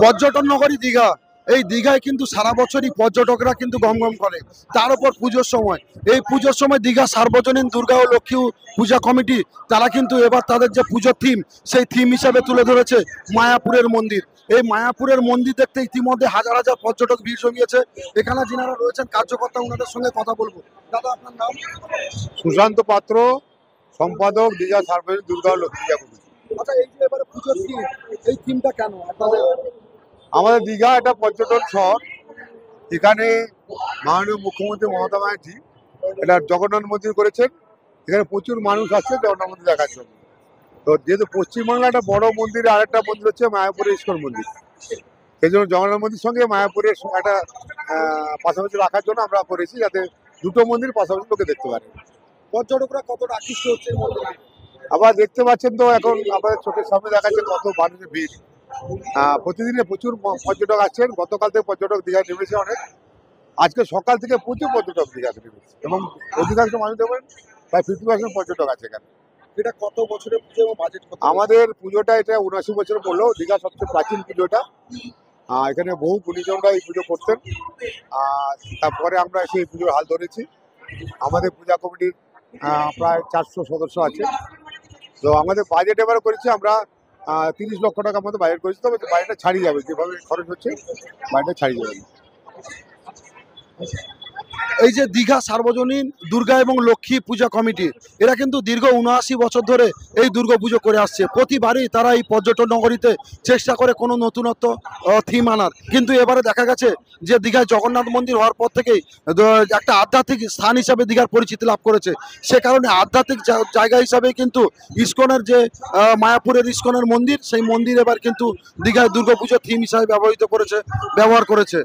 পর্যটন নগরী দীঘা। এই দীঘায় কিন্তু সারা বছরই পর্যটকরা কিন্তু গমগম করে। তার উপর পুজোর সময়, এই পুজোর সময় দীঘা সার্বজনীন দুর্গা ও লক্ষ্মী পূজা কমিটি তারা কিন্তু এবার তাদের যে পুজোর থিম, সেই থিম হিসাবে তুলে ধরেছে মায়াপুরের মন্দির। এই মায়াপুরের মন্দির দেখতে ইতিমধ্যে হাজার হাজার পর্যটক ভিড় জমিয়েছে। এখানে যিনারা রয়েছেন কার্যকর্তা, ওনাদের সঙ্গে কথা বলবো। দাদা, আপনার নাম? সুশান্ত পাত্র, সম্পাদক, দীঘা সার্বজনীন দুর্গা ও লক্ষ্মী পূজা কমিটি। আচ্ছা, এই যে এবারে পুজোর থিম, এই থিমটা কেন আপনাদের? আমাদের দীঘা একটা পর্যটন শহর। এখানে মাননীয় মুখ্যমন্ত্রী মমতা ব্যানার্জি এটা জগন্নাথ মন্দির করেছেন। এখানে প্রচুর মানুষ আসছে জগন্নাথ মন্দির দেখার জন্য। তো যেহেতু পশ্চিমবাংলা একটা বড় মন্দির, আর একটা মন্দির হচ্ছে মায়াপুরের ইস্কন মন্দির। সেই জন্য জগন্নাথ মন্দির সঙ্গে মায়াপুরের একটা পাশাপাশি রাখার জন্য আমরা করেছি, যাতে দুটো মন্দির পাশাপাশি লোকে দেখতে পারে। পর্যটকরা কতটা আকৃষ্ট হচ্ছে এই মন্দিরে? আবার দেখতে পাচ্ছেন তো, এখন আমাদের চোখের সামনে দেখা যাচ্ছে কত মানুষের ভিড়। প্রতিদিনে প্রচুর পর্যটক আসছেন। গতকাল থেকে পর্যটক দীঘায় নেমেছে অনেক। আজকে সকাল থেকে প্রচুর পর্যটক দীঘাতে নেমেছে এবং অধিকাংশ মানুষ দেখবেন প্রায় 50% পর্যটক আছে এখানে। এটা কত বছরের পুজো এবং বাজেট কত? আমাদের পুজোটা এটা 79 বছর পড়লো। দীঘা সবচেয়ে প্রাচীন পুজোটা। এখানে বহু গুণীজনরা এই পুজো করতেন। তারপরে আমরা সেই পুজোর হাল ধরেছি। আমাদের পূজা কমিটির প্রায় 400 সদস্য আছে। তো আমাদের বাজেট এবারে করেছি আমরা 30 লক্ষ টাকার মতো বাজেট করেছি। তবে বাজেটটা ছাড়িয়ে যাবে, যেভাবে খরচ হচ্ছে বাজেটটা ছাড়িয়ে যাবে। এই যে দীঘা সার্বজনীন দুর্গা এবং লক্ষ্মী পূজা কমিটি, এরা কিন্তু দীর্ঘ 79 বছর ধরে এই দুর্গা পুজো করে আসছে। প্রতিবারই তারা এই পর্যটন নগরীতে চেষ্টা করে কোনো নতুনত্ব থিম আনার। কিন্তু এবারে দেখা গেছে যে দীঘায় জগন্নাথ মন্দির হওয়ার পর থেকেই একটা আধ্যাত্মিক স্থান হিসাবে দীঘার পরিচিতি লাভ করেছে। সে কারণে আধ্যাত্মিক জায়গা হিসাবে কিন্তু ইস্কনের যে মায়াপুরের ইস্কনের মন্দির, সেই মন্দির এবার কিন্তু দীঘায় দুর্গাপুজোর থিম হিসাবে ব্যবহার করেছে।